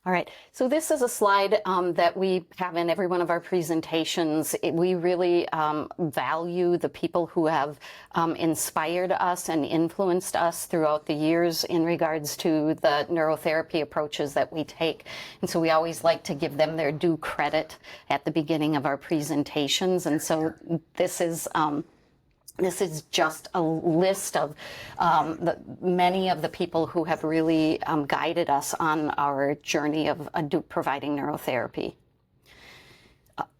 All right, so this is a slide that we have in every one of our presentations. We really value the people who have inspired us and influenced us throughout the years in regards to the neurotherapy approaches that we take. And so we always like to give them their due credit at the beginning of our presentations. And so this is just a list of many of the people who have really guided us on our journey of providing neurotherapy.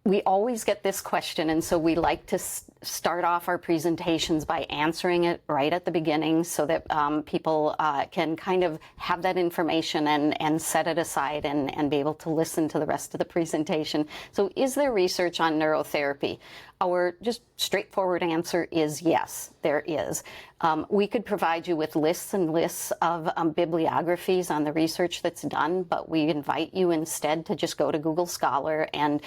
We always get this question, and so we like to start off our presentations by answering it right at the beginning so that people can kind of have that information and set it aside and be able to listen to the rest of the presentation. So is there research on neurotherapy? Our just straightforward answer is yes, there is. We could provide you with lists and lists of bibliographies on the research that's done, but we invite you instead to just go to Google Scholar and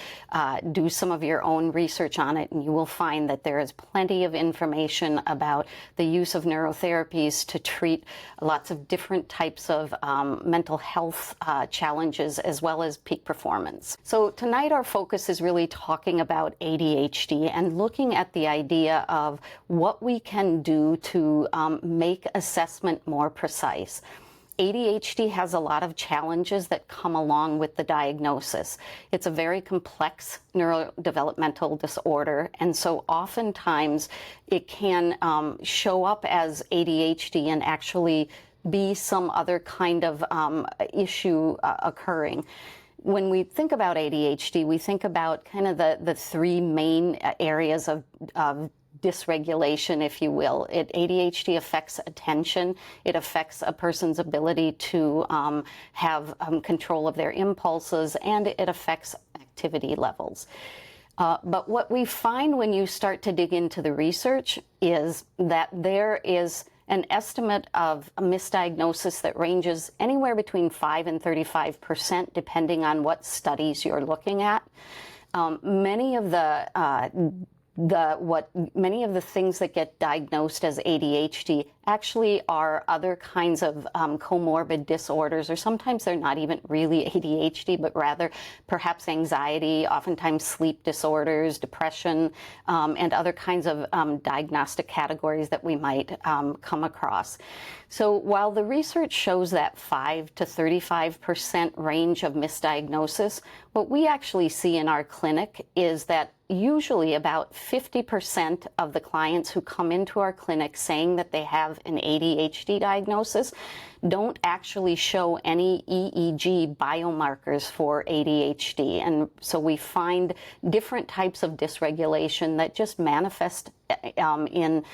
do some of your own research on it, and you will find that there is plenty of information about the use of neurotherapies to treat lots of different types of mental health challenges as well as peak performance. So tonight our focus is really talking about ADHD and looking at the idea of what we can do to make assessment more precise. ADHD has a lot of challenges that come along with the diagnosis. It's a very complex neurodevelopmental disorder, and so oftentimes it can show up as ADHD and actually be some other kind of issue occurring. When we think about ADHD, we think about kind of the three main areas of dysregulation, if you will. ADHD affects attention. It affects a person's ability to have control of their impulses, and it affects activity levels. But what we find when you start to dig into the research is that there is an estimate of a misdiagnosis that ranges anywhere between 5 and 35%, depending on what studies you're looking at. Many of the things that get diagnosed as ADHD actually are other kinds of comorbid disorders, or sometimes they're not even really ADHD, but rather perhaps anxiety, oftentimes sleep disorders, depression, and other kinds of diagnostic categories that we might come across. So while the research shows that 5 to 35% range of misdiagnosis, what we actually see in our clinic is that usually about 50% of the clients who come into our clinic saying that they have an ADHD diagnosis don't actually show any EEG biomarkers for ADHD. And so we find different types of dysregulation that just manifest in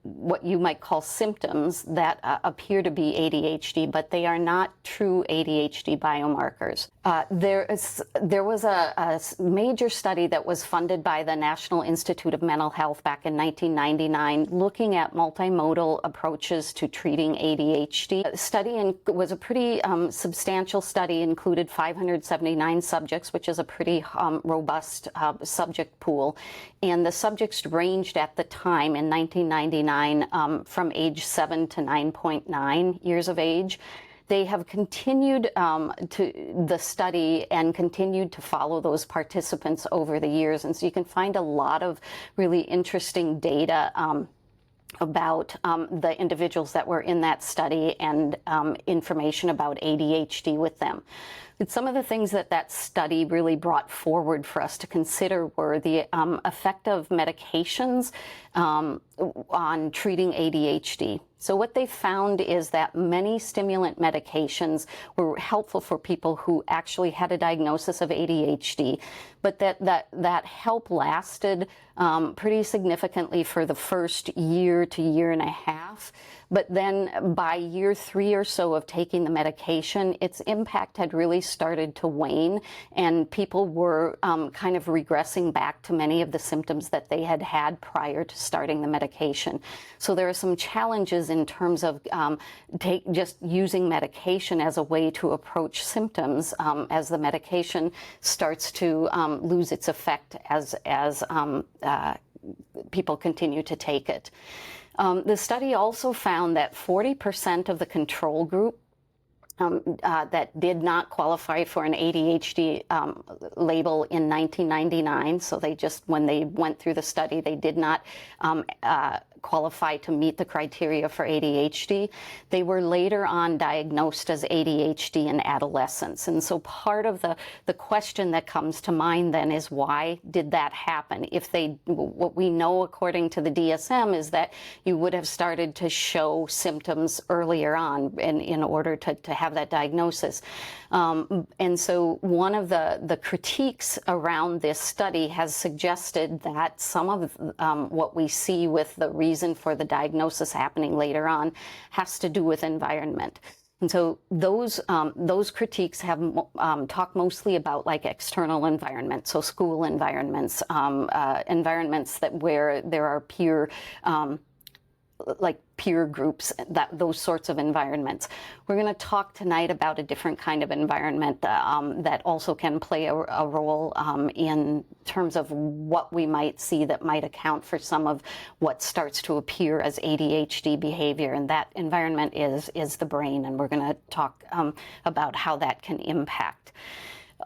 what you might call symptoms that appear to be ADHD, but they are not true ADHD biomarkers. There was a major study that was funded by the National Institute of Mental Health back in 1999 looking at multimodal approaches to treating ADHD. The study was a pretty substantial study, included 579 subjects, which is a pretty robust subject pool. And the subjects ranged at the time in 1999 from age 7 to 9.9 years of age. They have continued to the study and continued to follow those participants over the years. And so you can find a lot of really interesting data about the individuals that were in that study and information about ADHD with them. But some of the things that study really brought forward for us to consider were the effect of medications on treating ADHD. So what they found is that many stimulant medications were helpful for people who actually had a diagnosis of ADHD, but that help lasted pretty significantly for the first year to year and a half. But then by year 3 or so of taking the medication, its impact had really started to wane, and people were kind of regressing back to many of the symptoms that they had had prior to starting the medication. So there are some challenges in terms of just using medication as a way to approach symptoms as the medication starts to lose its effect as people continue to take it. The study also found that 40% of the control group that did not qualify for an ADHD label in 1999. So they just, when they went through the study, they did not qualify to meet the criteria for ADHD. They were later on diagnosed as ADHD in adolescence. And so part of the question that comes to mind then is, why did that happen? If they, what we know according to the DSM is that you would have started to show symptoms earlier on in order to have that diagnosis. And so one of the critiques around this study has suggested that some of what we see with the reason for the diagnosis happening later on has to do with environment. And so those critiques have talked mostly about like external environments, so school environments, environments that where there are peer like peer groups, those sorts of environments. We're going to talk tonight about a different kind of environment that also can play a role in terms of what we might see that might account for some of what starts to appear as ADHD behavior, and that environment is the brain, and we're going to talk about how that can impact.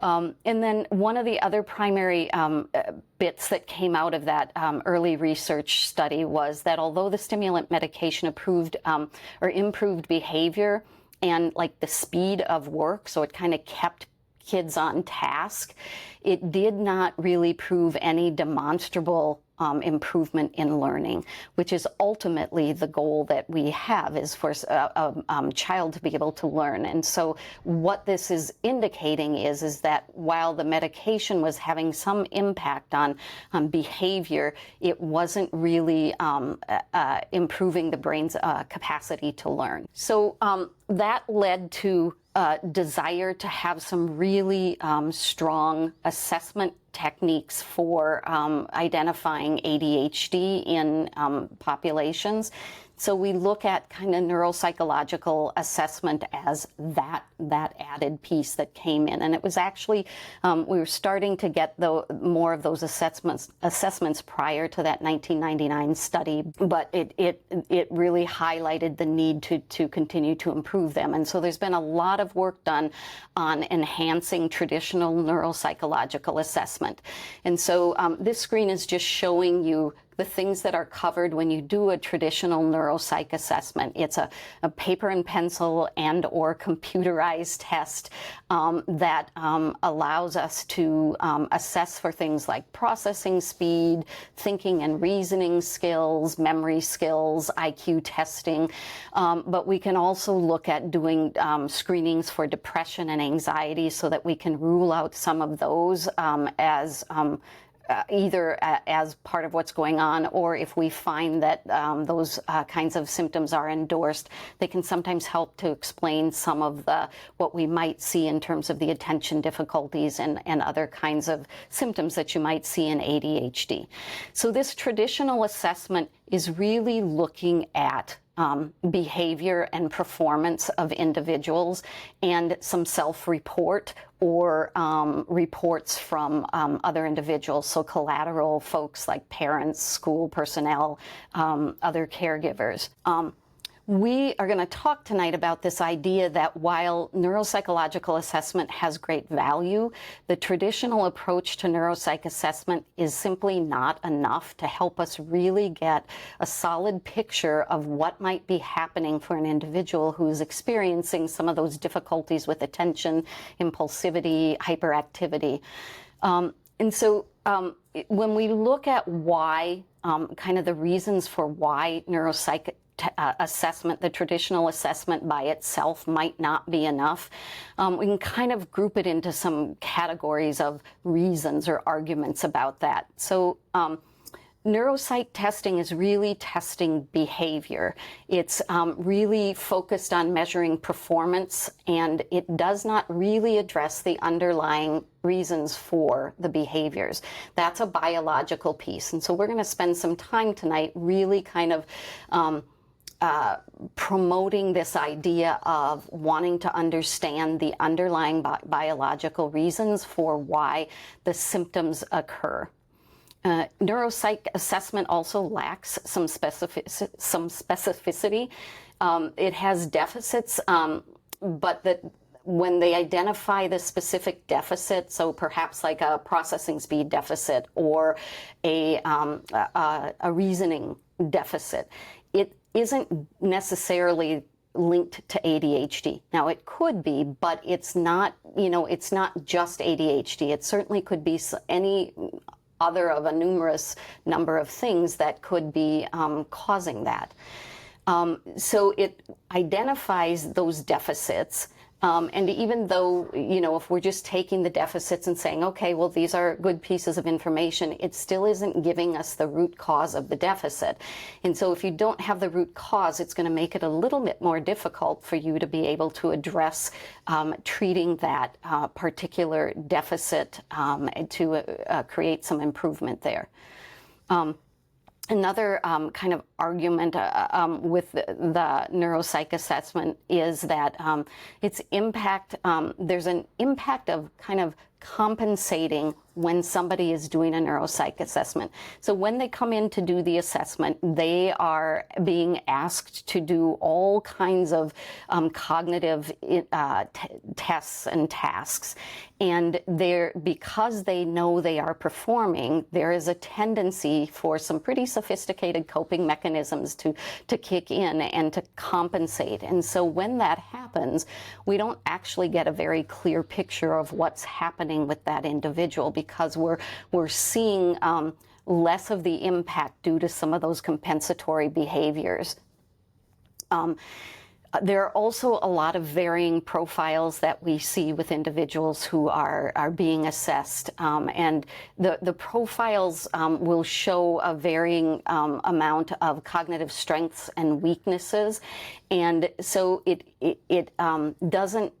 And then one of the other primary bits that came out of that early research study was that although the stimulant medication improved behavior and like the speed of work, so it kind of kept kids on task, it did not really prove any demonstrable improvement in learning, which is ultimately the goal that we have, is for a child to be able to learn. And so what this is indicating is that while the medication was having some impact on behavior, it wasn't really improving the brain's capacity to learn. So that led to desire to have some really strong assessment techniques for identifying ADHD in populations. So we look at kind of neuropsychological assessment as that added piece that came in. And it was actually, we were starting to get more of those assessments prior to that 1999 study, but it really highlighted the need to continue to improve them. And so there's been a lot of work done on enhancing traditional neuropsychological assessment. And so this screen is just showing you the things that are covered when you do a traditional neuropsych assessment. It's a paper and pencil and or computerized test that allows us to assess for things like processing speed, thinking and reasoning skills, memory skills, IQ testing. But we can also look at doing screenings for depression and anxiety so that we can rule out some of those as either as part of what's going on, or if we find that those kinds of symptoms are endorsed, they can sometimes help to explain some of what we might see in terms of the attention difficulties and other kinds of symptoms that you might see in ADHD. So this traditional assessment is really looking at behavior and performance of individuals and some self-report or reports from other individuals, so collateral folks like parents, school personnel, other caregivers. We are going to talk tonight about this idea that while neuropsychological assessment has great value, the traditional approach to neuropsych assessment is simply not enough to help us really get a solid picture of what might be happening for an individual who's experiencing some of those difficulties with attention, impulsivity, hyperactivity. And so when we look at why, kind of the reasons for why neuropsych assessment, the traditional assessment by itself might not be enough, we can kind of group it into some categories of reasons or arguments about that. So neuropsych testing is really testing behavior. It's really focused on measuring performance, and it does not really address the underlying reasons for the behaviors. That's a biological piece. And so we're going to spend some time tonight really kind of promoting this idea of wanting to understand the underlying biological reasons for why the symptoms occur. Neuropsych assessment also lacks some specificity. It has deficits but that when they identify the specific deficit, so perhaps like a processing speed deficit or a reasoning deficit, it isn't necessarily linked to ADHD. Now it could be, but it's not, it's not just ADHD. It certainly could be any other of a numerous number of things that could be causing that. So it identifies those deficits. And even though, if we're just taking the deficits and saying, okay, well, these are good pieces of information, it still isn't giving us the root cause of the deficit. And so if you don't have the root cause, it's going to make it a little bit more difficult for you to be able to address treating that particular deficit to create some improvement there. Another kind of argument with the neuropsych assessment is that its impact, there's an impact of kind of compensating when somebody is doing a neuropsych assessment. So when they come in to do the assessment, they are being asked to do all kinds of cognitive tests and tasks. And because they know they are performing, there is a tendency for some pretty sophisticated coping mechanisms to kick in and to compensate. And so when that happens, we don't actually get a very clear picture of what's happening with that individual, because we're seeing less of the impact due to some of those compensatory behaviors. There are also a lot of varying profiles that we see with individuals who are being assessed, and the profiles will show a varying amount of cognitive strengths and weaknesses, and so it doesn't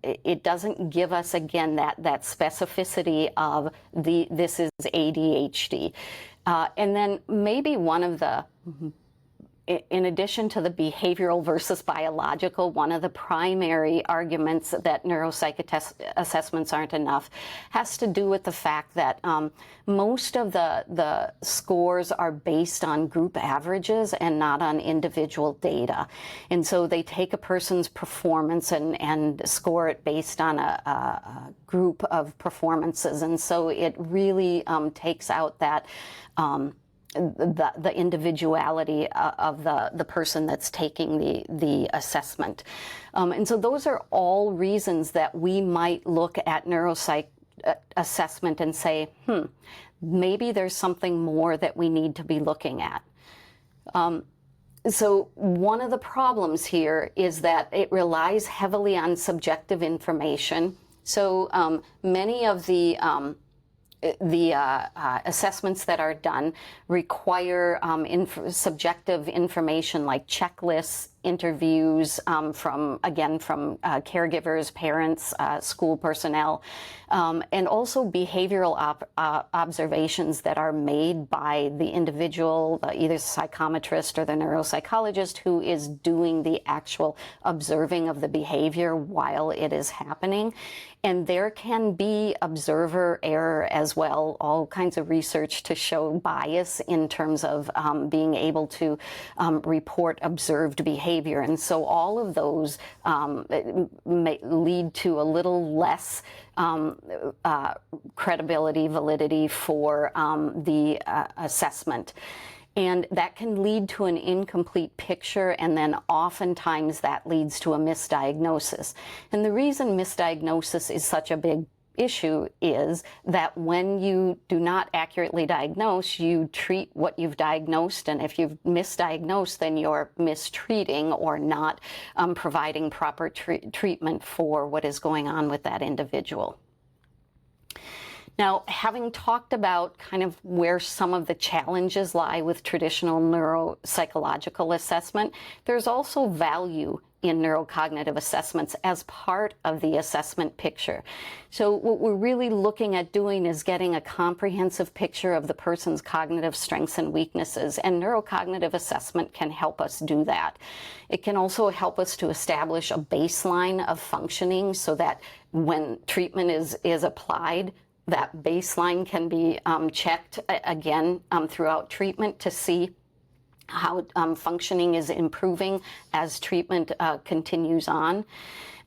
give us again that specificity of this is ADHD, and then maybe one of the in addition to the behavioral versus biological, one of the primary arguments that neuropsych assessments aren't enough has to do with the fact that most of the scores are based on group averages and not on individual data. And so they take a person's performance and score it based on a group of performances. And so it really takes out that the individuality of the person that's taking the assessment. And so those are all reasons that we might look at neuropsych assessment and say, maybe there's something more that we need to be looking at. So one of the problems here is that it relies heavily on subjective information. So many of the assessments that are done require subjective information like checklists, interviews from caregivers, parents, school personnel, and also behavioral observations that are made by the individual, either the psychometrist or the neuropsychologist who is doing the actual observing of the behavior while it is happening. And there can be observer error as well, all kinds of research to show bias in terms of being able to report observed behavior. And so all of those may lead to a little less credibility, validity for the assessment. And that can lead to an incomplete picture, and then oftentimes that leads to a misdiagnosis. And the reason misdiagnosis is such a big issue is that when you do not accurately diagnose, you treat what you've diagnosed, and if you've misdiagnosed, then you're mistreating or not providing proper treatment for what is going on with that individual. Now, having talked about kind of where some of the challenges lie with traditional neuropsychological assessment, there's also value in neurocognitive assessments as part of the assessment picture. So what we're really looking at doing is getting a comprehensive picture of the person's cognitive strengths and weaknesses, and neurocognitive assessment can help us do that. It can also help us to establish a baseline of functioning so that when treatment is applied, that baseline can be checked again throughout treatment to see how functioning is improving as treatment continues on.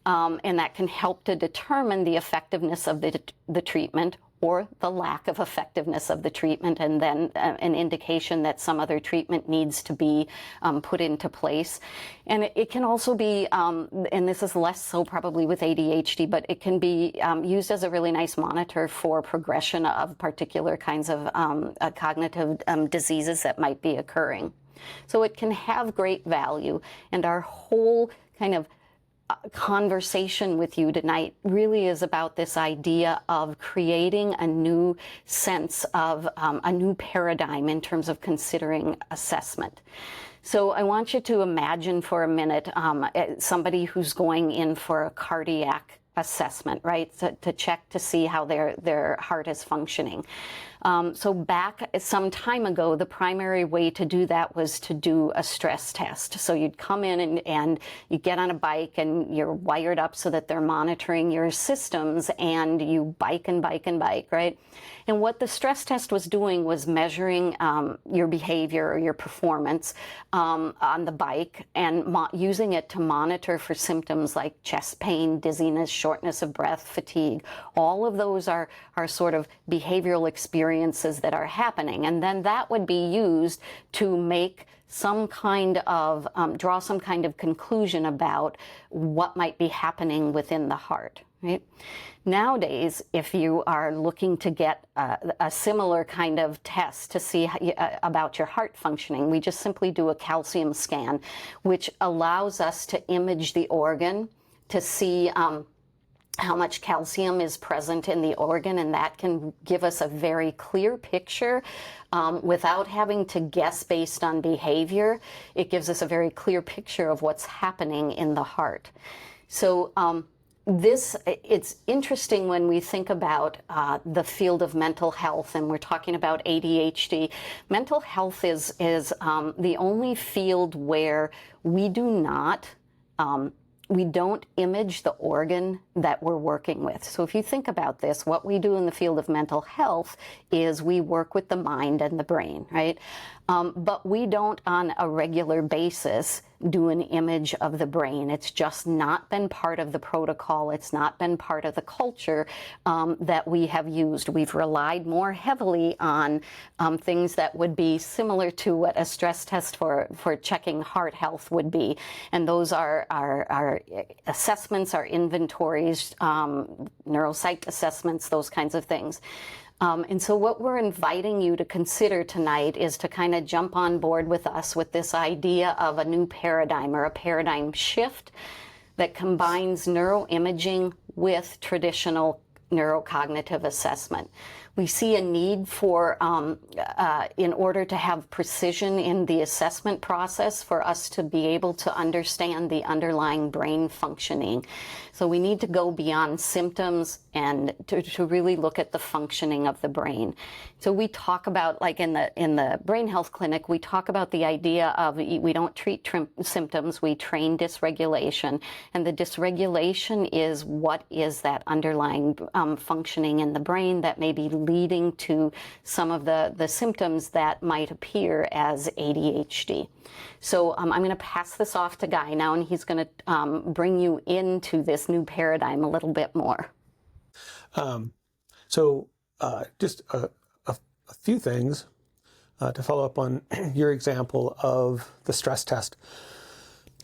and that can help to determine the effectiveness of the treatment or the lack of effectiveness of the treatment, and then an indication that some other treatment needs to be put into place. And it can also be, and this is less so probably with ADHD, but it can be used as a really nice monitor for progression of particular kinds of cognitive diseases that might be occurring. So it can have great value, and our whole kind of conversation with you tonight really is about this idea of creating a new sense of a new paradigm in terms of considering assessment. So I want you to imagine for a minute somebody who's going in for a cardiac assessment, right, to check to see how their heart is functioning. So back some time ago, the primary way to do that was to do a stress test. So you'd come in and you get on a bike, and you're wired up so that they're monitoring your systems, and you bike and bike and bike, right? And what the stress test was doing was measuring your behavior or your performance on the bike, and using it to monitor for symptoms like chest pain, dizziness, shortness of breath, fatigue. All of those are sort of behavioral experiences that are happening. And then that would be used to make some kind of, draw some kind of conclusion about what might be happening within the heart, right? Nowadays, if you are looking to get a similar kind of test to see about your heart functioning, we just simply do a calcium scan, which allows us to image the organ to see how much calcium is present in the organ, and that can give us a very clear picture without having to guess based on behavior. It gives us a very clear picture of what's happening in the heart. So it's interesting when we think about the field of mental health, and we're talking about ADHD. Mental health is the only field where we don't image the organ that we're working with. So if you think about this, what we do in the field of mental health is we work with the mind and the brain, right? But we don't on a regular basis do an image of the brain. It's just not been part of the protocol. It's not been part of the culture that we have used. We've relied more heavily on things that would be similar to what a stress test for checking heart health would be. And those are our assessments, our inventories, neuropsych assessments, those kinds of things. And so what we're inviting you to consider tonight is to kind of jump on board with us with this idea of a new paradigm, or a paradigm shift that combines neuroimaging with traditional neurocognitive assessment. We see a need for, in order to have precision in the assessment process, for us to be able to understand the underlying brain functioning. So we need to go beyond symptoms and to really look at the functioning of the brain. So we talk about, like in the Brain Health Clinic, we talk about the idea of we don't treat symptoms, we train dysregulation. And the dysregulation is what is that underlying functioning in the brain that may be leading to some of the symptoms that might appear as ADHD. So I'm going to pass this off to Guy now, and he's going to bring you into this new paradigm a little bit more. Just a few things to follow up on your example of the stress test.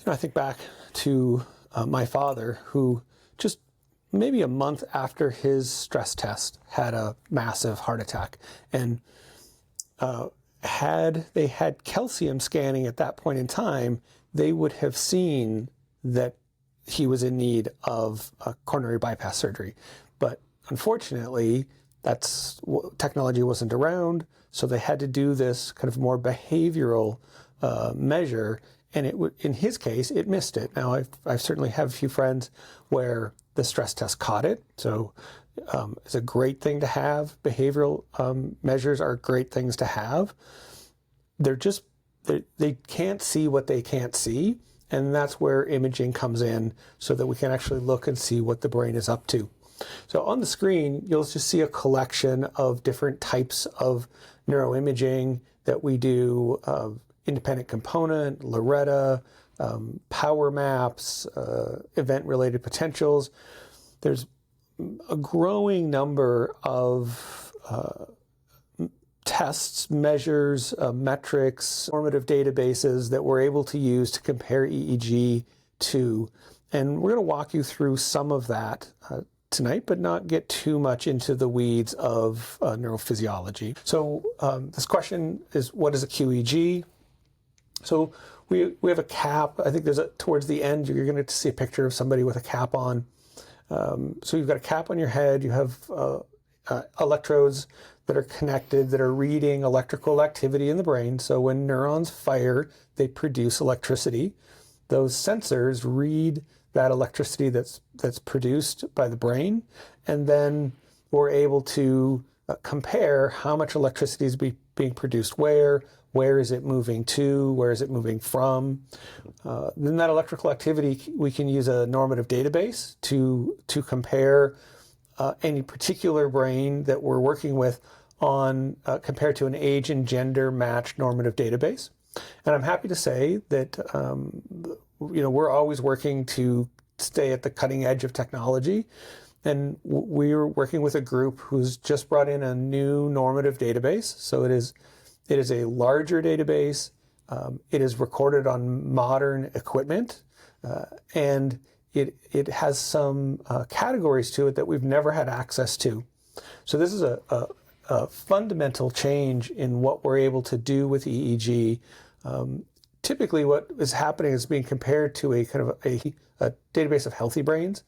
I think back to my father, who just maybe a month after his stress test had a massive heart attack. And had they had calcium scanning at that point in time, they would have seen that he was in need of a coronary bypass surgery. But unfortunately, technology wasn't around, so they had to do this kind of more behavioral measure, and in his case, it missed it. Now, I certainly have a few friends where the stress test caught it, so it's a great thing to have. Behavioral measures are great things to have. They can't see what they can't see, and that's where imaging comes in, so that we can actually look and see what the brain is up to. So on the screen, you'll just see a collection of different types of neuroimaging that we do: independent component, Loretta, power maps, event-related potentials. There's a growing number of tests, measures, metrics, normative databases that we're able to use to compare EEG to. And we're going to walk you through some of that tonight, but not get too much into the weeds of neurophysiology. So this question is, what is a QEEG? So we have a cap. I think towards the end, you're going to see a picture of somebody with a cap on. So you've got a cap on your head. You have electrodes that are connected that are reading electrical activity in the brain. So when neurons fire, they produce electricity. Those sensors read that electricity that's produced by the brain, and then we're able to compare how much electricity is being produced where is it moving to, where is it moving from. Then that electrical activity, we can use a normative database to compare any particular brain that we're working with on compared to an age and gender matched normative database. And I'm happy to say that we're always working to stay at the cutting edge of technology. And we're working with a group who's just brought in a new normative database. So it is a larger database. It is recorded on modern equipment, and it has some categories to it that we've never had access to. So this is a fundamental change in what we're able to do with EEG. Typically, what is happening is being compared to a kind of a database of healthy brains.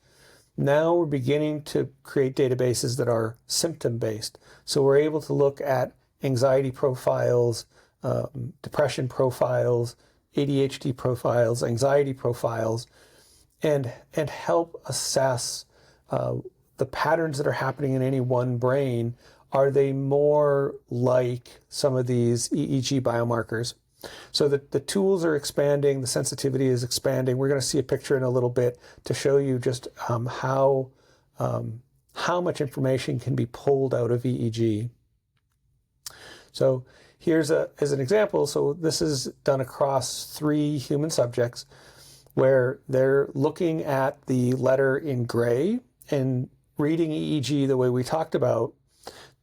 Now we're beginning to create databases that are symptom-based. So we're able to look at anxiety profiles, depression profiles, ADHD profiles, anxiety profiles, and help assess the patterns that are happening in any one brain. Are they more like some of these EEG biomarkers? So the tools are expanding, the sensitivity is expanding. We're going to see a picture in a little bit to show you just how much information can be pulled out of EEG. So here's as an example. So this is done across 3 human subjects where they're looking at the letter in gray and reading EEG the way we talked about.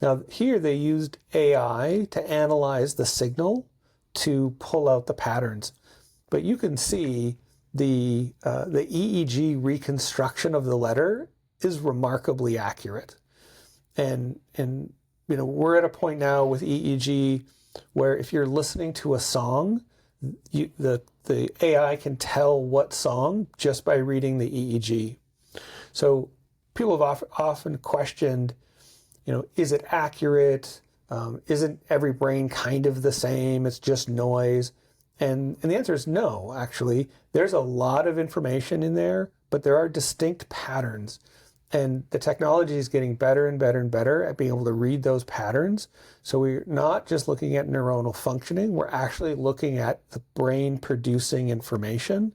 Now here they used AI to analyze the signal to pull out the patterns. But you can see the EEG reconstruction of the letter is remarkably accurate. And we're at a point now with EEG where if you're listening to a song, the AI can tell what song just by reading the EEG. So people have often questioned, is it accurate? Isn't every brain kind of the same? It's just noise. And the answer is no, actually. There's a lot of information in there, but there are distinct patterns. And the technology is getting better and better and better at being able to read those patterns. So we're not just looking at neuronal functioning, we're actually looking at the brain producing information.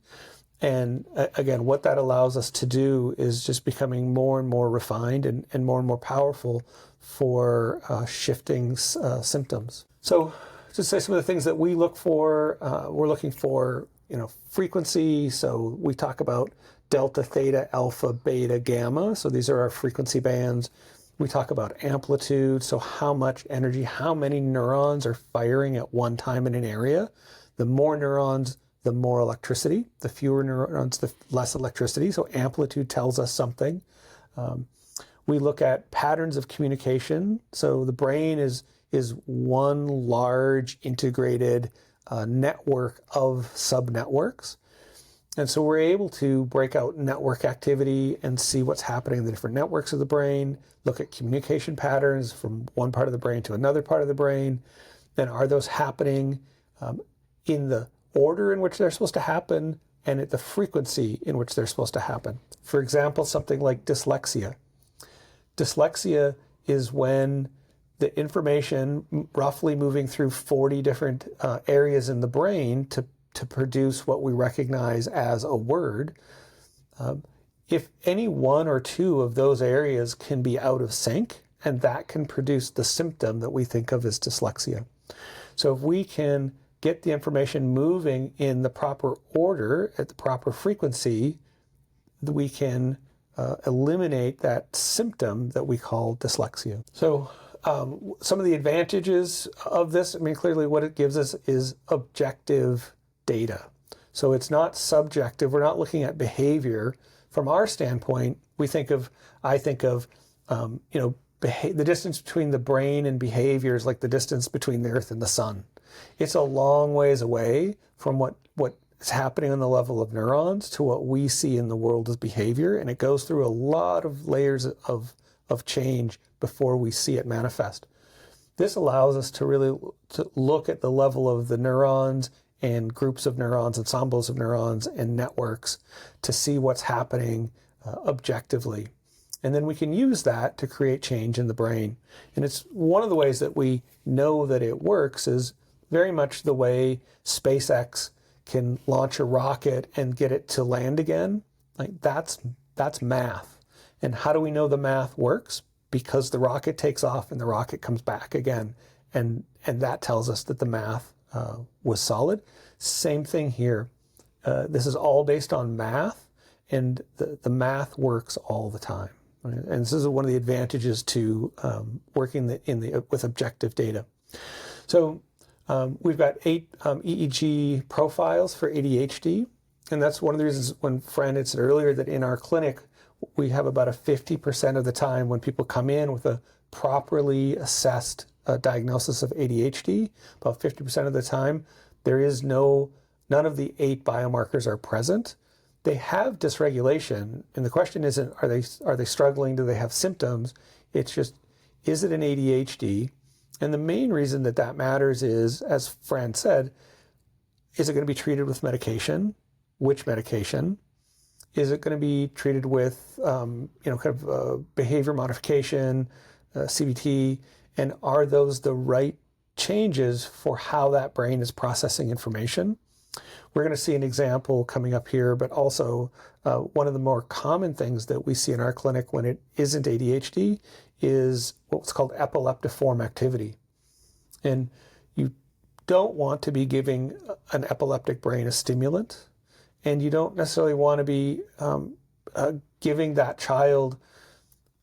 And again, what that allows us to do is just becoming more and more refined and more powerful for shifting symptoms. So to say some of the things that we look for, we're looking for, frequency. So we talk about delta, theta, alpha, beta, gamma. So these are our frequency bands. We talk about amplitude. So how much energy, how many neurons are firing at one time in an area. The more neurons, the more electricity. The fewer neurons, the less electricity. So amplitude tells us something. We look at patterns of communication. So the brain is one large integrated network of subnetworks. And so we're able to break out network activity and see what's happening in the different networks of the brain, look at communication patterns from one part of the brain to another part of the brain. Then are those happening in the order in which they're supposed to happen and at the frequency in which they're supposed to happen? For example, something like dyslexia. Dyslexia is when the information roughly moving through 40 different areas in the brain to produce what we recognize as a word. If any one or two of those areas can be out of sync, and that can produce the symptom that we think of as dyslexia. So if we can get the information moving in the proper order at the proper frequency, we can eliminate that symptom that we call dyslexia. So some of the advantages of this, I mean, clearly what it gives us is objective data. So it's not subjective. We're not looking at behavior. From our standpoint, I think of, the distance between the brain and behavior is like the distance between the Earth and the sun. It's a long ways away from what is happening on the level of neurons to what we see in the world as behavior, and it goes through a lot of layers of change before we see it manifest. This allows us to really look at the level of the neurons and groups of neurons, ensembles of neurons and networks to see what's happening objectively. And then we can use that to create change in the brain. And it's one of the ways that we know that it works is very much the way SpaceX can launch a rocket and get it to land again. Like that's math. And how do we know the math works? Because the rocket takes off and the rocket comes back again. And that tells us that the math was solid. Same thing here. This is all based on math, and the math works all the time. Right? And this is one of the advantages to working with objective data. So we've got 8 EEG profiles for ADHD, and that's one of the reasons when Fran had said earlier that in our clinic we have about a 50% of the time when people come in with a properly assessed diagnosis of ADHD, about 50% of the time, there is none of the 8 biomarkers are present. They have dysregulation, and the question isn't are they struggling, do they have symptoms? It's just, is it an ADHD? And the main reason that matters is, as Fran said, is it going to be treated with medication? Which medication? Is it going to be treated with behavior modification, CBT? And are those the right changes for how that brain is processing information? We're going to see an example coming up here, but also one of the more common things that we see in our clinic when it isn't ADHD is what's called epileptiform activity. And you don't want to be giving an epileptic brain a stimulant, and you don't necessarily want to be giving that child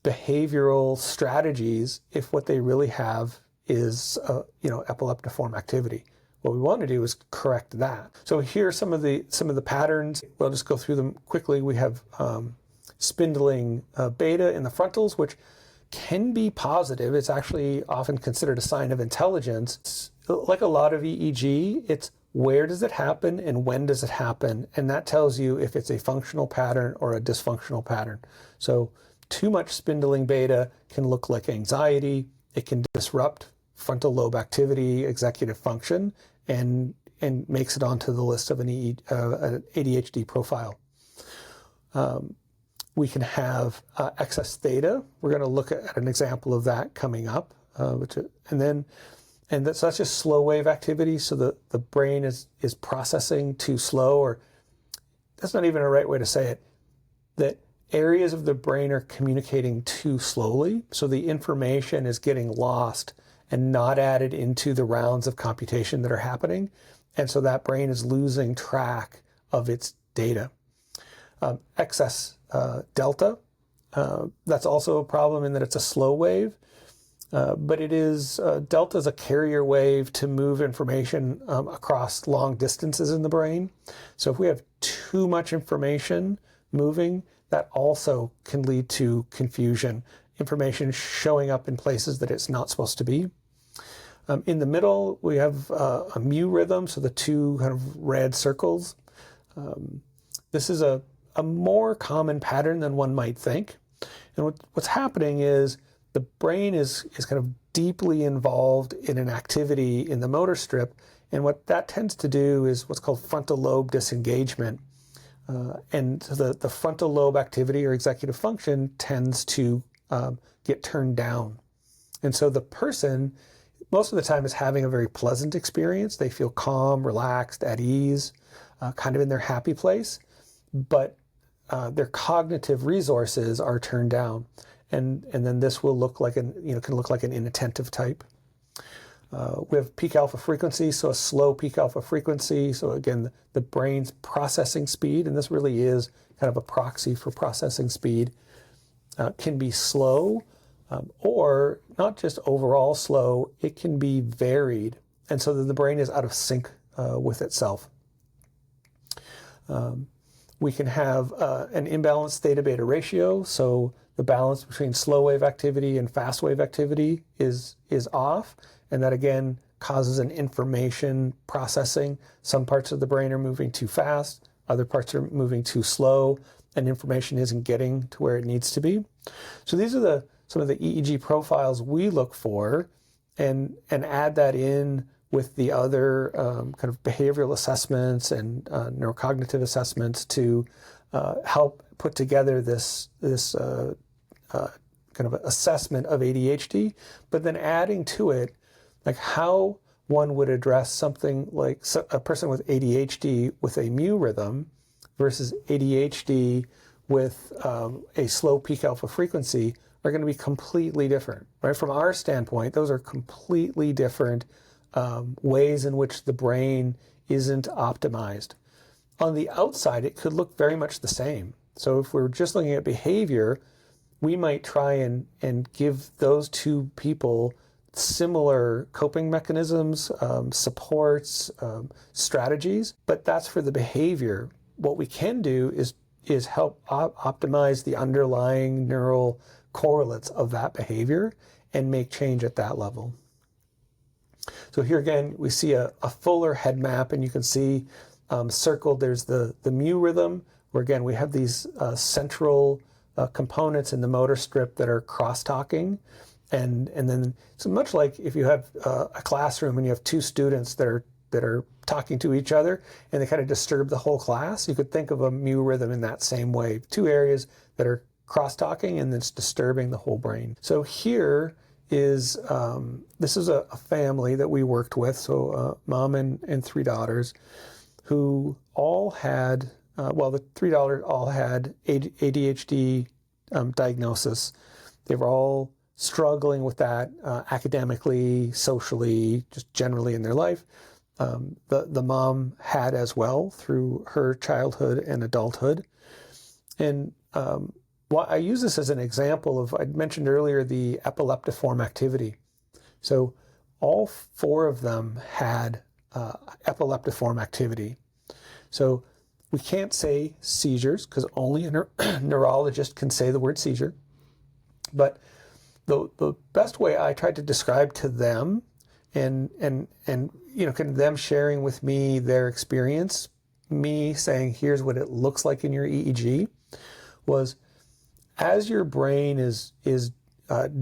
behavioral strategies if what they really have is epileptiform activity. What we want to do is correct that. So here are some of the patterns. We'll just go through them quickly. We have spindling beta in the frontals, which can be positive. It's actually often considered a sign of intelligence. Like a lot of EEG, it's where does it happen and when does it happen? And that tells you if it's a functional pattern or a dysfunctional pattern. So too much spindling beta can look like anxiety. It can disrupt frontal lobe activity, executive function, and makes it onto the list of an ADHD profile. We can have excess theta. We're going to look at an example of that coming up. So that's just slow wave activity. So the brain is processing too slow, or that's not even a right way to say it, that areas of the brain are communicating too slowly. So the information is getting lost and not added into the rounds of computation that are happening. And so that brain is losing track of its data. Excess delta, that's also a problem in that it's a slow wave, but it is, delta is a carrier wave to move information across long distances in the brain. So if we have too much information moving, that also can lead to confusion, information showing up in places that it's not supposed to be. In the middle, we have a mu rhythm, so the 2 kind of red circles. This is a more common pattern than one might think. And what's happening is the brain is kind of deeply involved in an activity in the motor strip, and what that tends to do is what's called frontal lobe disengagement. And so the frontal lobe activity or executive function tends to get turned down. And so the person, most of the time, is having a very pleasant experience. They feel calm, relaxed, at ease, kind of in their happy place, but their cognitive resources are turned down. And then this will look like can look like an inattentive type. We have peak alpha frequency, so a slow peak alpha frequency. So again, the brain's processing speed, and this really is kind of a proxy for processing speed, can be slow, or not just overall slow, it can be varied. And so that the brain is out of sync with itself. We can have an imbalanced theta beta ratio. So the balance between slow wave activity and fast wave activity is off. And that again causes an information processing. Some parts of the brain are moving too fast, other parts are moving too slow, and information isn't getting to where it needs to be. So these are some of the EEG profiles we look for, and add that in with the other kind of behavioral assessments and neurocognitive assessments to help put together this kind of assessment of ADHD, but then adding to it like how one would address something like a person with ADHD with a mu rhythm versus ADHD with a slow peak alpha frequency are going to be completely different, right? From our standpoint, those are completely different ways in which the brain isn't optimized. On the outside, it could look very much the same. So if we're just looking at behavior, we might try and give those two people similar coping mechanisms, supports, strategies, but that's for the behavior. What we can do is help optimize the underlying neural correlates of that behavior and make change at that level. So here again, we see a fuller head map, and you can see circled, there's the mu rhythm, where again, we have these central components in the motor strip that are cross-talking. And then, so much like if you have a classroom and you have two students that are talking to each other and they kind of disturb the whole class, you could think of a mu rhythm in that same way. Two areas that are cross-talking and it's disturbing the whole brain. So here is, this is a family that we worked with, so mom and three daughters who all had, the three daughters all had ADHD diagnosis. They were all struggling with that academically, socially, just generally in their life. The mom had as well through her childhood and adulthood. And I use this as an example of, I mentioned earlier, the epileptiform activity. So all four of them had epileptiform activity. So we can't say seizures because only a neurologist can say the word seizure. But the best way I tried to describe to them and kind of them sharing with me their experience, me saying, here's what it looks like in your EEG, was as your brain is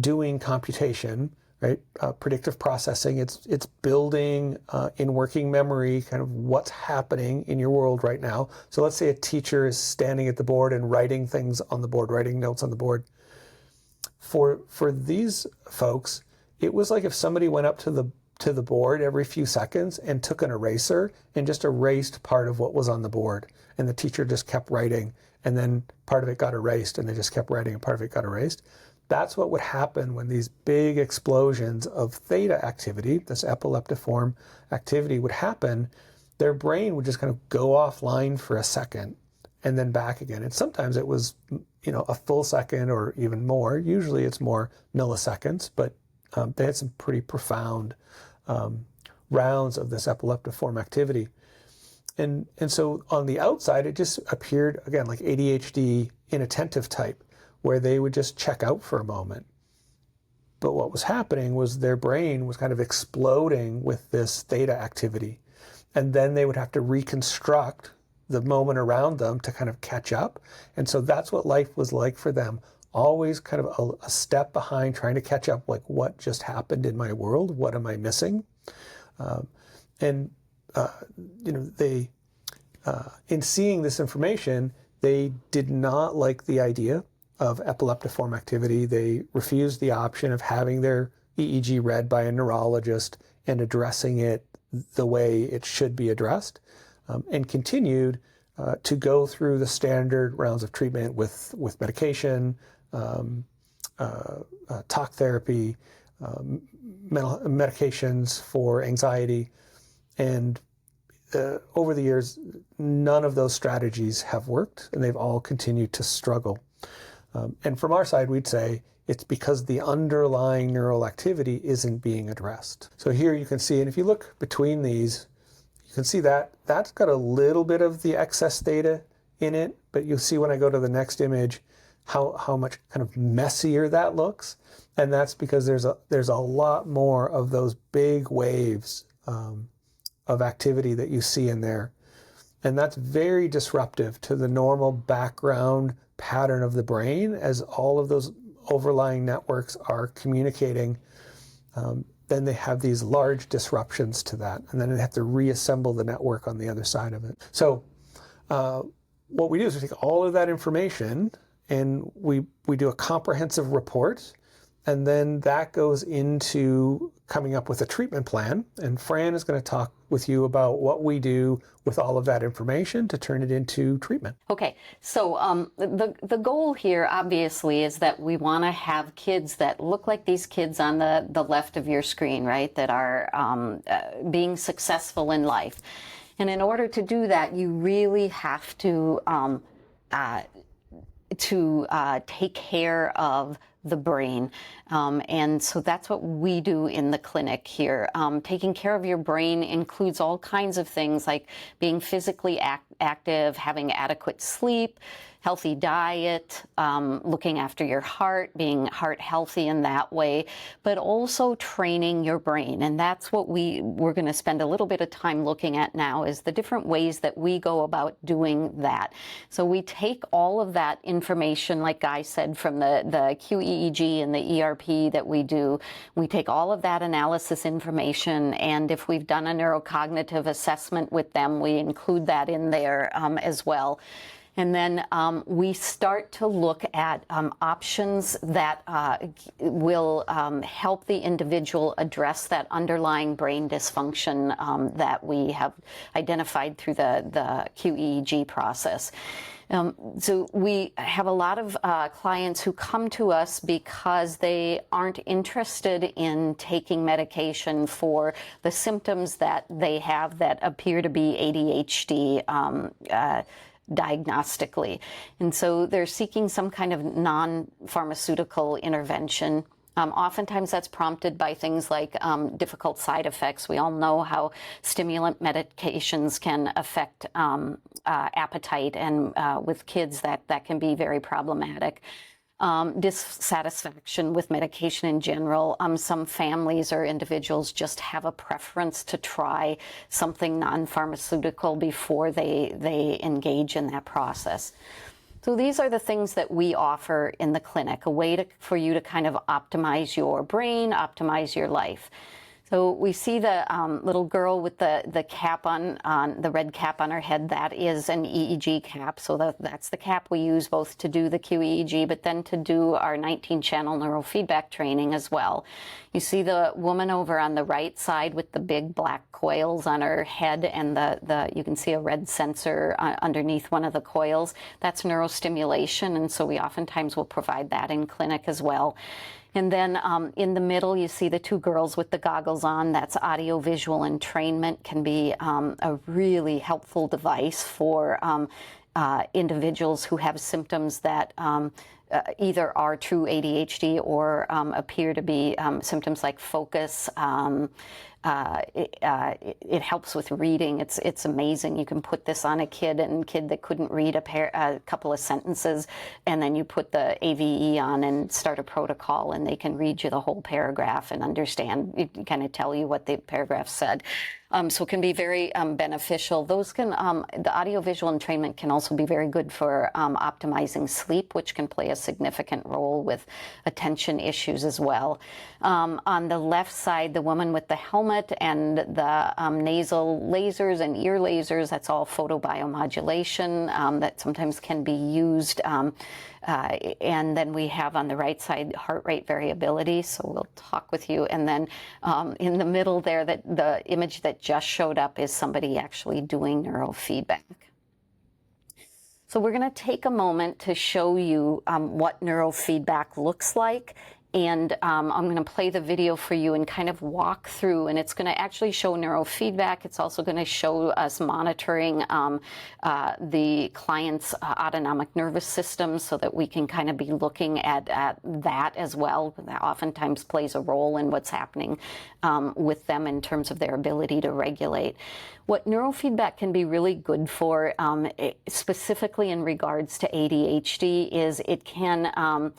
doing computation, right, predictive processing, it's building in working memory kind of what's happening in your world right now. So let's say a teacher is standing at the board and writing things on the board, writing notes on the board. For these folks, it was like if somebody went up to the board every few seconds and took an eraser and just erased part of what was on the board. And the teacher just kept writing, and then part of it got erased, and they just kept writing, and part of it got erased. That's what would happen when these big explosions of theta activity, this epileptiform activity would happen. Their brain would just kind of go offline for a second and then back again. And sometimes it was, a full second or even more. Usually it's more milliseconds, but they had some pretty profound rounds of this epileptiform activity. And so on the outside, it just appeared, again, like ADHD inattentive type, where they would just check out for a moment. But what was happening was their brain was kind of exploding with this theta activity. And then they would have to reconstruct the moment around them to kind of catch up. And so that's what life was like for them. Always kind of a step behind, trying to catch up, like what just happened in my world? What am I missing? They, in seeing this information, they did not like the idea of epileptiform activity. They refused the option of having their EEG read by a neurologist and addressing it the way it should be addressed, and continued to go through the standard rounds of treatment with medication, talk therapy, medications for anxiety. And over the years, none of those strategies have worked, and they've all continued to struggle. And from our side, we'd say it's because the underlying neural activity isn't being addressed. So here you can see, and if you look between these, you can see that that's got a little bit of the excess data in it, but you'll see when I go to the next image how much kind of messier that looks. And that's because there's a lot more of those big waves of activity that you see in there. And that's very disruptive to the normal background pattern of the brain as all of those overlying networks are communicating. Then they have these large disruptions to that, and then they have to reassemble the network on the other side of it. So what we do is we take all of that information and we do a comprehensive report, and then that goes into coming up with a treatment plan. And Fran is going to talk with you about what we do with all of that information to turn it into treatment. Okay, so the goal here obviously is that we want to have kids that look like these kids on the left of your screen, right, that are being successful in life. And in order to do that, you really have to take care of the brain. And so that's what we do in the clinic here. Taking care of your brain includes all kinds of things like being physically active, having adequate sleep, healthy diet, looking after your heart, being heart healthy in that way, but also training your brain. And that's what we're going to spend a little bit of time looking at now, is the different ways that we go about doing that. So we take all of that information, like Guy said, from the QEEG and the ERP that we do. We take all of that analysis information, and if we've done a neurocognitive assessment with them, we include that in there as well. And then we start to look at options that will help the individual address that underlying brain dysfunction that we have identified through the QEEG process. So we have a lot of clients who come to us because they aren't interested in taking medication for the symptoms that they have that appear to be ADHD diagnostically. And so they're seeking some kind of non-pharmaceutical intervention. Oftentimes that's prompted by things like difficult side effects. We all know how stimulant medications can affect appetite, and with kids that can be very problematic. Dissatisfaction with medication in general. Some families or individuals just have a preference to try something non-pharmaceutical before they engage in that process. So these are the things that we offer in the clinic, a way for you to kind of optimize your brain, optimize your life. So we see the little girl with the cap on the red cap on her head. That is an EEG cap. So that's the cap we use both to do the QEEG, but then to do our 19-channel neurofeedback training as well. You see the woman over on the right side with the big black coils on her head, and you can see a red sensor underneath one of the coils. That's neurostimulation, and so we oftentimes will provide that in clinic as well. And then in the middle, you see the two girls with the goggles on. That's audiovisual entrainment, can be a really helpful device for individuals who have symptoms that either are true ADHD or appear to be symptoms like focus. It helps with reading. It's amazing. You can put this on a kid that couldn't read a couple of sentences, and then you put the AVE on and start a protocol, and they can read you the whole paragraph and understand. It can kind of tell you what the paragraph said. So it can be very beneficial. Those can the audiovisual entrainment can also be very good for optimizing sleep, which can play a significant role with attention issues as well. On the left side, the woman with the helmet and the nasal lasers and ear lasers, that's all photobiomodulation that sometimes can be used. And then we have on the right side heart rate variability, so we'll talk with you. And then in the middle there, the image that just showed up is somebody actually doing neurofeedback. So we're going to take a moment to show you what neurofeedback looks like And I'm going to play the video for you and kind of walk through, and it's going to actually show neurofeedback. It's also going to show us monitoring the client's autonomic nervous system so that we can kind of be looking at that as well. That oftentimes plays a role in what's happening with them in terms of their ability to regulate. What neurofeedback can be really good for, specifically in regards to ADHD, is it can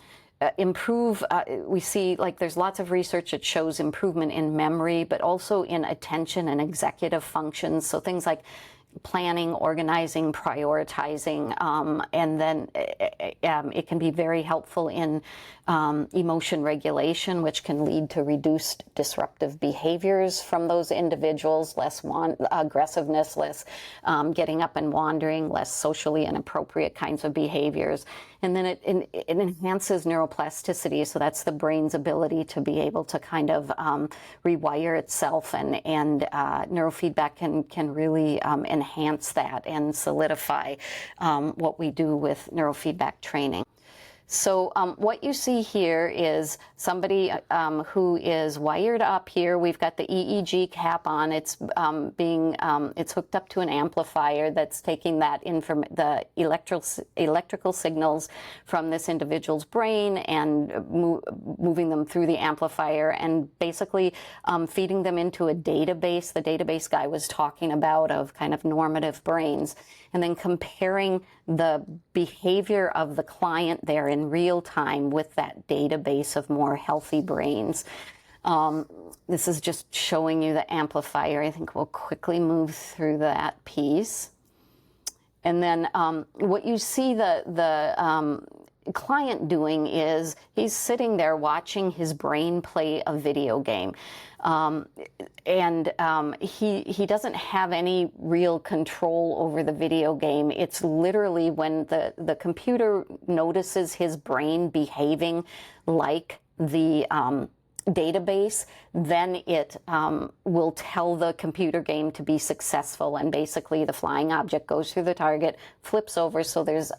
improve, we see like there's lots of research that shows improvement in memory, but also in attention and executive functions. So things like planning, organizing, prioritizing, and then it can be very helpful in emotion regulation, which can lead to reduced disruptive behaviors from those individuals, less aggressiveness, less getting up and wandering, less socially inappropriate kinds of behaviors. And then it enhances neuroplasticity, so that's the brain's ability to be able to kind of rewire itself, and neurofeedback can really enhance that and solidify what we do with neurofeedback training. So what you see here is somebody who is wired up here. We've got the EEG cap on. It's it's hooked up to an amplifier that's taking that the electrical signals from this individual's brain and moving them through the amplifier and basically feeding them into a database. The database guy was talking about of kind of normative brains, and then comparing the behavior of the client there in real time with that database of more healthy brains. This is just showing you the amplifier. I think we'll quickly move through that piece. And then what you see the client doing is he's sitting there watching his brain play a video game. He doesn't have any real control over the video game. It's literally when the computer notices his brain behaving like the database, then it will tell the computer game to be successful, and basically the flying object goes through the target, flips over, so there's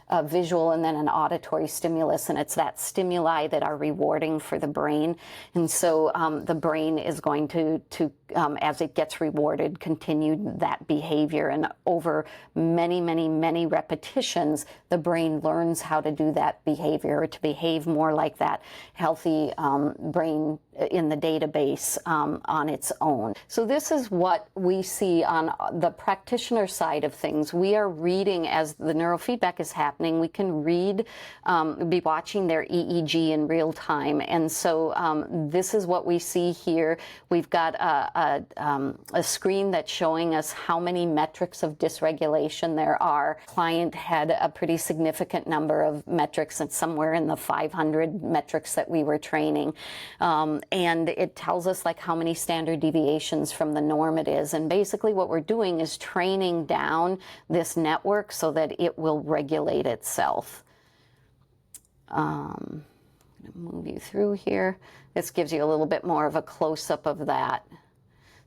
a visual and then an auditory stimulus, and it's that stimuli that are rewarding for the brain. And so the brain is going to as it gets rewarded, continue that behavior, and over many repetitions, the brain learns how to do that behavior, or to behave more like that healthy brain in the database on its own. So this is what we see on the practitioner side of things. We are reading as the neurofeedback is happening. We can read, be watching their EEG in real time. And so this is what we see here. We've got a screen that's showing us how many metrics of dysregulation there are. Client had a pretty significant number of metrics, and somewhere in the 500 metrics that we were training. And it tells us like how many standard deviations from the norm it is. And basically what we're doing is training down this network so that it will regulate itself. I'm going to move you through here. This gives you a little bit more of a close-up of that.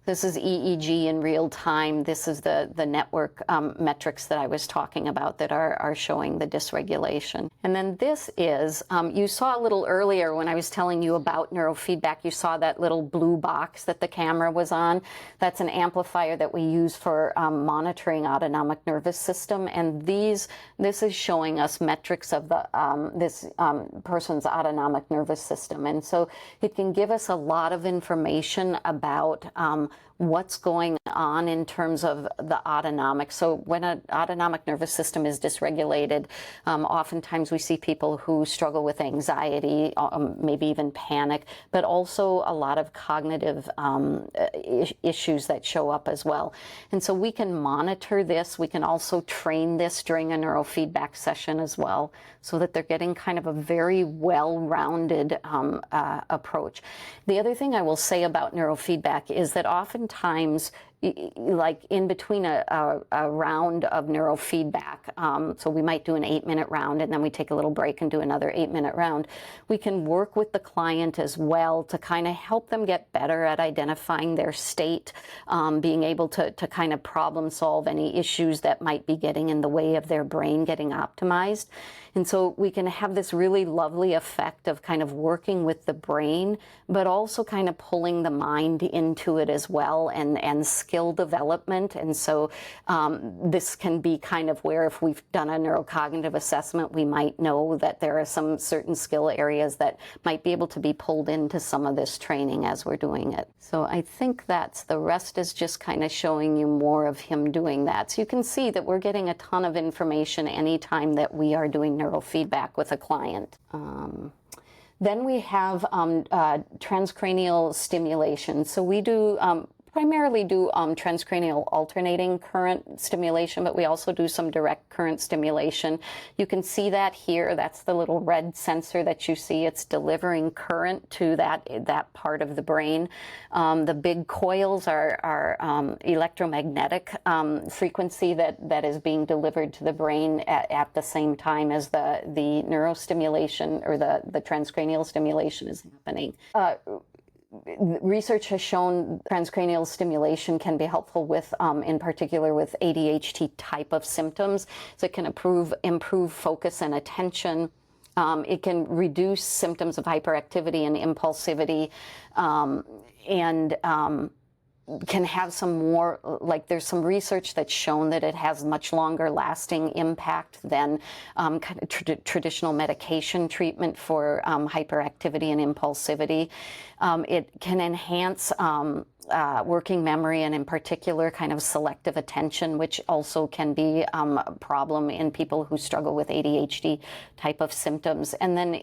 This is EEG in real time. This is the network metrics that I was talking about that are showing the dysregulation. And then this is, you saw a little earlier when I was telling you about neurofeedback, you saw that little blue box that the camera was on. That's an amplifier that we use for monitoring autonomic nervous system. And this is showing us metrics of the this person's autonomic nervous system. And so it can give us a lot of information about what's going on in terms of the autonomic. So when an autonomic nervous system is dysregulated, oftentimes we see people who struggle with anxiety, maybe even panic, but also a lot of cognitive issues that show up as well. And so we can monitor this. We can also train this during a neurofeedback session as well, so that they're getting kind of a very well-rounded approach. The other thing I will say about neurofeedback is that oftentimes like in between a round of neurofeedback. So we might do an 8-minute round and then we take a little break and do another 8-minute round. We can work with the client as well to kind of help them get better at identifying their state, being able to kind of problem solve any issues that might be getting in the way of their brain getting optimized. And so we can have this really lovely effect of kind of working with the brain, but also kind of pulling the mind into it as well, and skill development. And so this can be kind of where, if we've done a neurocognitive assessment, we might know that there are some certain skill areas that might be able to be pulled into some of this training as we're doing it. So I think that's, the rest is just kind of showing you more of him doing that. So you can see that we're getting a ton of information anytime that we are doing neurofeedback with a client. Then we have transcranial stimulation. So we do primarily do transcranial alternating current stimulation, but we also do some direct current stimulation. You can see that here. That's the little red sensor that you see. It's delivering current to that part of the brain. The big coils are electromagnetic frequency that is being delivered to the brain at the same time as the neurostimulation, or the transcranial stimulation is happening. Research has shown transcranial stimulation can be helpful with, in particular with ADHD type of symptoms. So it can improve focus and attention. It can reduce symptoms of hyperactivity and impulsivity, and can have some more, like there's some research that's shown that it has much longer lasting impact than kind of traditional medication treatment for hyperactivity and impulsivity. It can enhance working memory, and in particular kind of selective attention, which also can be a problem in people who struggle with ADHD type of symptoms. And then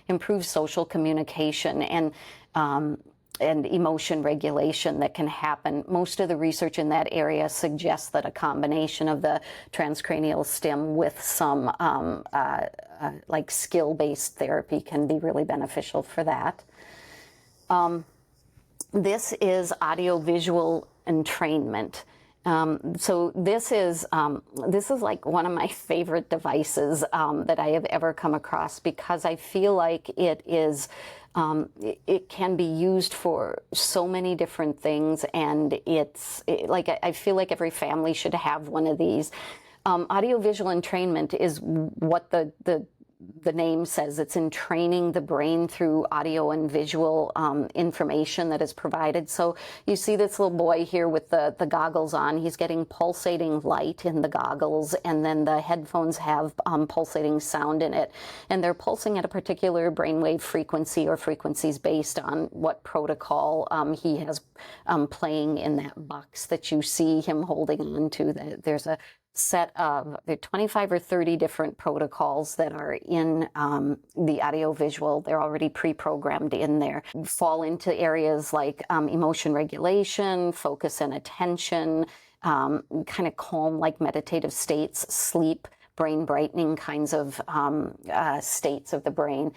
improve social communication and emotion regulation that can happen. Most of the research in that area suggests that a combination of the transcranial stim with some like skill-based therapy can be really beneficial for that. This is audiovisual entrainment. So this is like one of my favorite devices that I have ever come across, because I feel like it is it can be used for so many different things, and I feel like every family should have one of these. Audiovisual entrainment is what the name says. It's in training the brain through audio and visual information that is provided. So you see this little boy here with the goggles on. He's getting pulsating light in the goggles, and then the headphones have pulsating sound in it. And they're pulsing at a particular brainwave frequency, or frequencies based on what protocol he has playing in that box that you see him holding on to. There's a set of, there are 25 or 30 different protocols that are in the audiovisual. They're already pre-programmed in there. Fall into areas like emotion regulation, focus and attention, kind of calm, like meditative states, sleep, brain brightening kinds of states of the brain.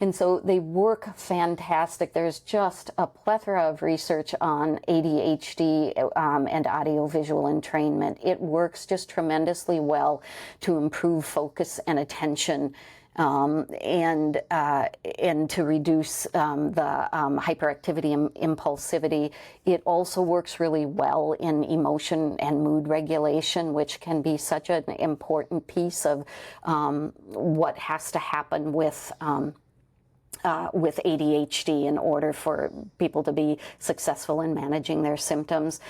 And so they work fantastic. There's just a plethora of research on ADHD and audiovisual entrainment. It works just tremendously well to improve focus and attention, and to reduce the hyperactivity and impulsivity. It also works really well in emotion and mood regulation, which can be such an important piece of what has to happen with ADHD in order for people to be successful in managing their symptoms.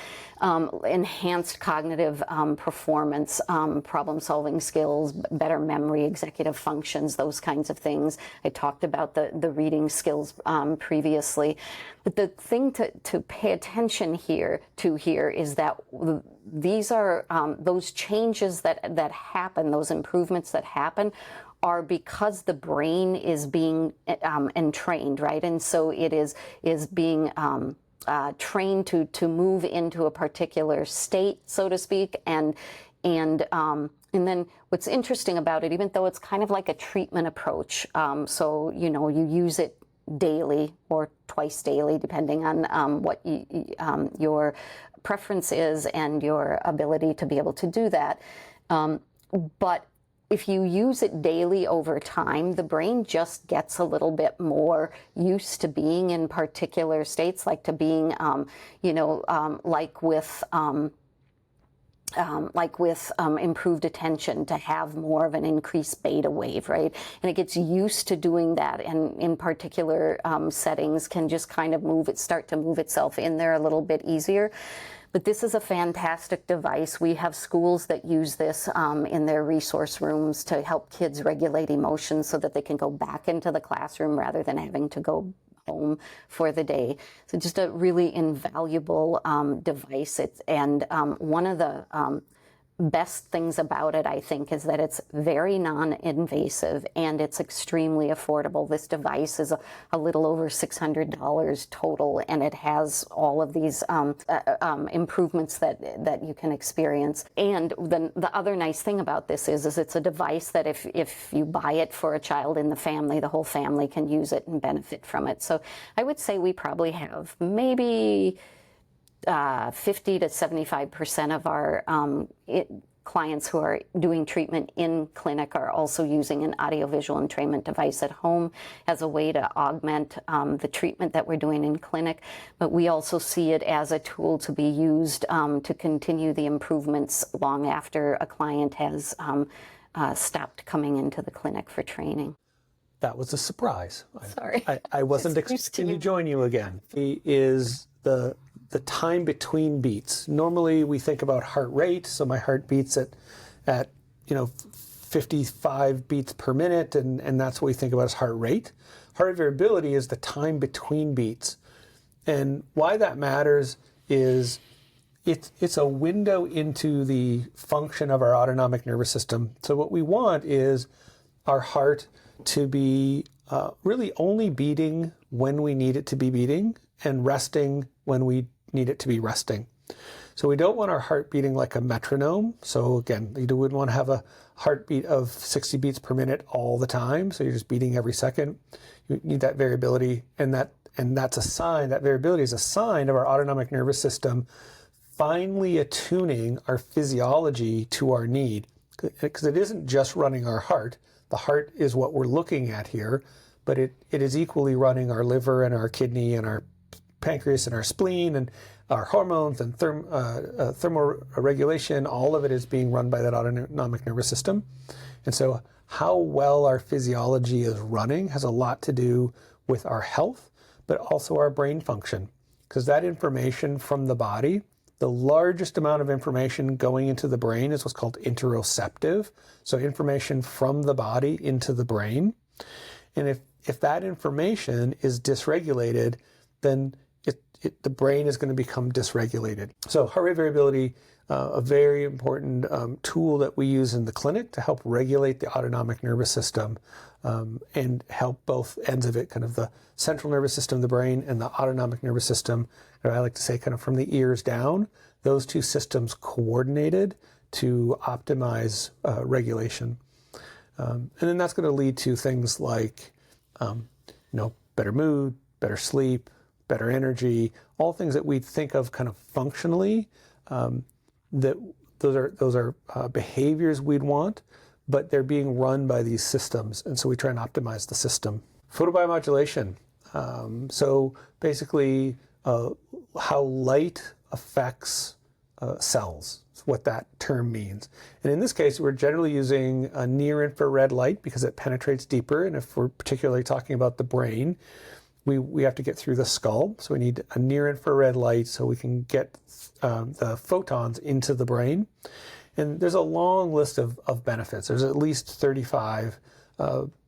Enhanced cognitive performance, problem-solving skills, better memory, executive functions, those kinds of things. I talked about the reading skills previously. But the thing to pay attention here is that these are those changes that happen, those improvements that happen, are because the brain is being entrained, right? And so it is being trained to move into a particular state, so to speak, and then what's interesting about it, even though it's kind of like a treatment approach, so you use it daily or twice daily, depending on what your preference is and your ability to be able to do that. But if you use it daily over time, the brain just gets a little bit more used to being in particular states, like to being, like with improved attention, to have more of an increased beta wave, right? And it gets used to doing that, and in particular settings can just kind of start to move itself in there a little bit easier. But this is a fantastic device. We have schools that use this in their resource rooms to help kids regulate emotions so that they can go back into the classroom rather than having to go home for the day. So just a really invaluable device. And one of the best things about it, I think, is that it's very non-invasive and it's extremely affordable. This device is a little over $600 total, and it has all of these improvements that you can experience. And then the other nice thing about this is it's a device that if you buy it for a child in the family, the whole family can use it and benefit from it. So I would say we probably have maybe 50 to 75% of our clients who are doing treatment in clinic are also using an audiovisual entrainment device at home as a way to augment the treatment that we're doing in clinic. But we also see it as a tool to be used to continue the improvements long after a client has stopped coming into the clinic for training. That was a surprise. Sorry. I wasn't expecting to join you again. Is the time between beats. Normally we think about heart rate, so my heart beats at 55 beats per minute, and that's what we think about as heart rate. Heart rate variability is the time between beats. And why that matters is it's a window into the function of our autonomic nervous system. So what we want is our heart to be really only beating when we need it to be beating and resting when we need it to be resting. So we don't want our heart beating like a metronome. So again, you wouldn't want to have a heartbeat of 60 beats per minute all the time. So you're just beating every second. You need that variability, and that's a sign. That variability is a sign of our autonomic nervous system finely attuning our physiology to our need. Because it isn't just running our heart. The heart is what we're looking at here, but it is equally running our liver and our kidney and our pancreas and our spleen and our hormones and thermoregulation. All of it is being run by that autonomic nervous system. And so how well our physiology is running has a lot to do with our health, but also our brain function. Because that information from the body, the largest amount of information going into the brain is what's called interoceptive. So information from the body into the brain. And if that information is dysregulated, then the brain is going to become dysregulated. So heart rate variability, a very important tool that we use in the clinic to help regulate the autonomic nervous system and help both ends of it, kind of the central nervous system, the brain, and the autonomic nervous system. And I like to say kind of from the ears down, those two systems coordinated to optimize regulation. And then that's going to lead to things like, better mood, better sleep, better energy, all things that we think of kind of functionally, that those are behaviors we'd want, but they're being run by these systems. And so we try and optimize the system. Photobiomodulation. So basically how light affects cells. That's what that term means. And in this case, we're generally using a near-infrared light because it penetrates deeper. And if we're particularly talking about the brain, we have to get through the skull. So we need a near-infrared light so we can get the photons into the brain. And there's a long list of benefits. There's at least 35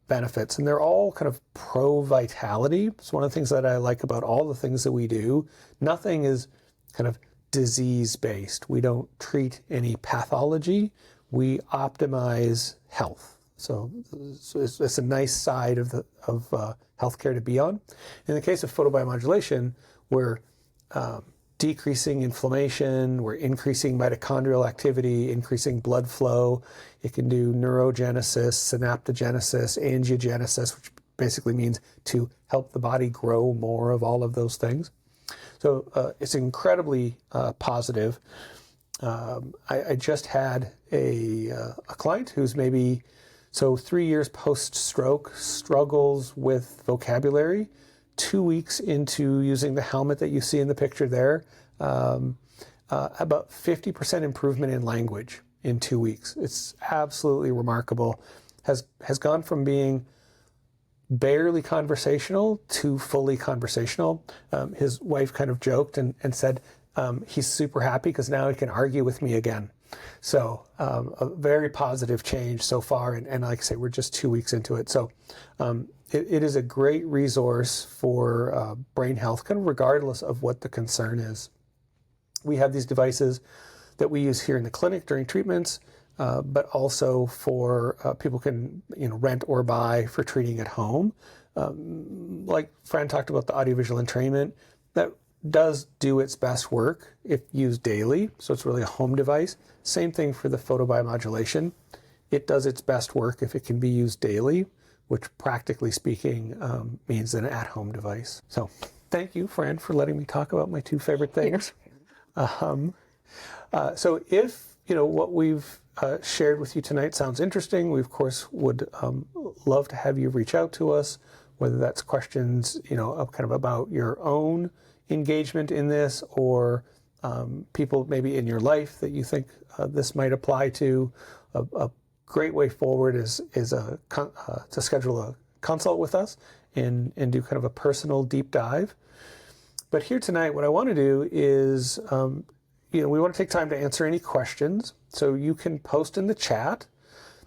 benefits, and they're all kind of pro-vitality. It's one of the things that I like about all the things that we do. Nothing is kind of disease-based. We don't treat any pathology. We optimize health. So it's a nice side of healthcare to be on. In the case of photobiomodulation, we're decreasing inflammation, we're increasing mitochondrial activity, increasing blood flow. It can do neurogenesis, synaptogenesis, angiogenesis, which basically means to help the body grow more of all of those things. So it's incredibly positive. I just had a client who's maybe 3 years post-stroke, struggles with vocabulary. 2 weeks into using the helmet that you see in the picture there, about 50% improvement in language in 2 weeks. It's absolutely remarkable. Has gone from being barely conversational to fully conversational. His wife kind of joked and said he's super happy because now he can argue with me again. So a very positive change so far. And like I say, we're just 2 weeks into it. So it is a great resource for brain health, kind of regardless of what the concern is. We have these devices that we use here in the clinic during treatments, but also for people can rent or buy for treating at home. Like Fran talked about the audiovisual entrainment, that does do its best work if used daily. So it's really a home device. Same thing for the photobiomodulation. It does its best work if it can be used daily, which practically speaking means an at-home device. So thank you, Fran, for letting me talk about my two favorite things. So if what we've shared with you tonight sounds interesting, we of course would love to have you reach out to us, whether that's questions kind of about your own engagement in this, or people maybe in your life that you think this might apply to. A great way forward is to schedule a consult with us and do kind of a personal deep dive. But here tonight, what I want to do is, we want to take time to answer any questions. So you can post in the chat.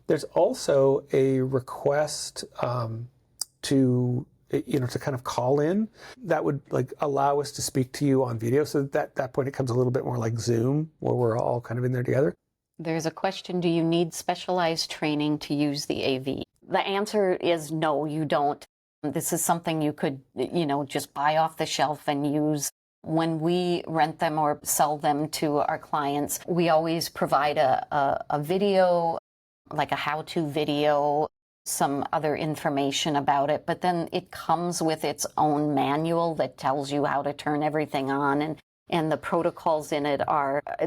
There's also a request to kind of call in. That would allow us to speak to you on video. So at that point, it comes a little bit more like Zoom, where we're all kind of in there together. There's a question, do you need specialized training to use the AV? The answer is no, you don't. This is something you could, just buy off the shelf and use. When we rent them or sell them to our clients, we always provide a video, like a how-to video, some other information about it, but then it comes with its own manual that tells you how to turn everything on, and the protocols in it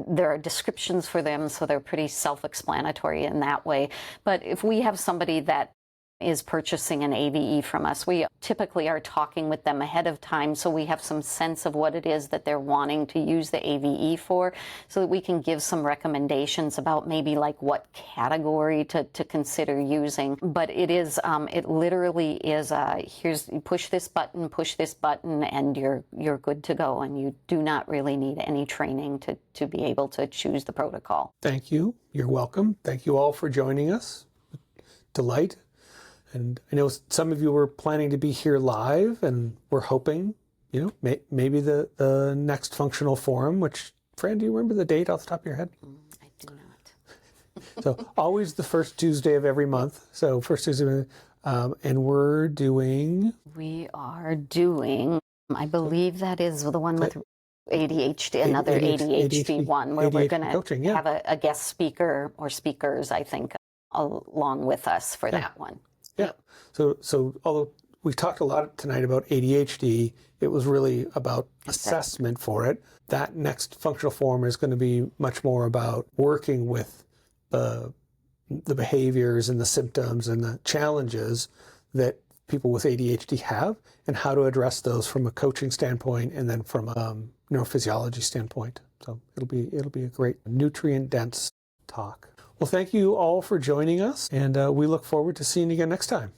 there are descriptions for them, so they're pretty self-explanatory in that way. But if we have somebody that is purchasing an AVE from us, we typically are talking with them ahead of time, so we have some sense of what it is that they're wanting to use the AVE for, so that we can give some recommendations about maybe like what category to consider using. But it is, it literally is, you push this button, and you're good to go, and you do not really need any training to be able to choose the protocol. Thank you. You're welcome. Thank you all for joining us. Delight. And I know some of you were planning to be here live, and we're hoping, maybe the next functional forum, which, Fran, do you remember the date off the top of your head? I do not. So always the first Tuesday of every month. So first Tuesday, and we are doing, I believe that is the one with ADHD, another ADHD one, where we're going to have a guest speaker or speakers, I think, along with us for that one. Yeah. So although we've talked a lot tonight about ADHD, it was really about assessment for it. That next functional forum is going to be much more about working with the behaviors and the symptoms and the challenges that people with ADHD have, and how to address those from a coaching standpoint and then from a neurophysiology standpoint. So it'll be a great nutrient-dense talk. Well, thank you all for joining us, and we look forward to seeing you again next time.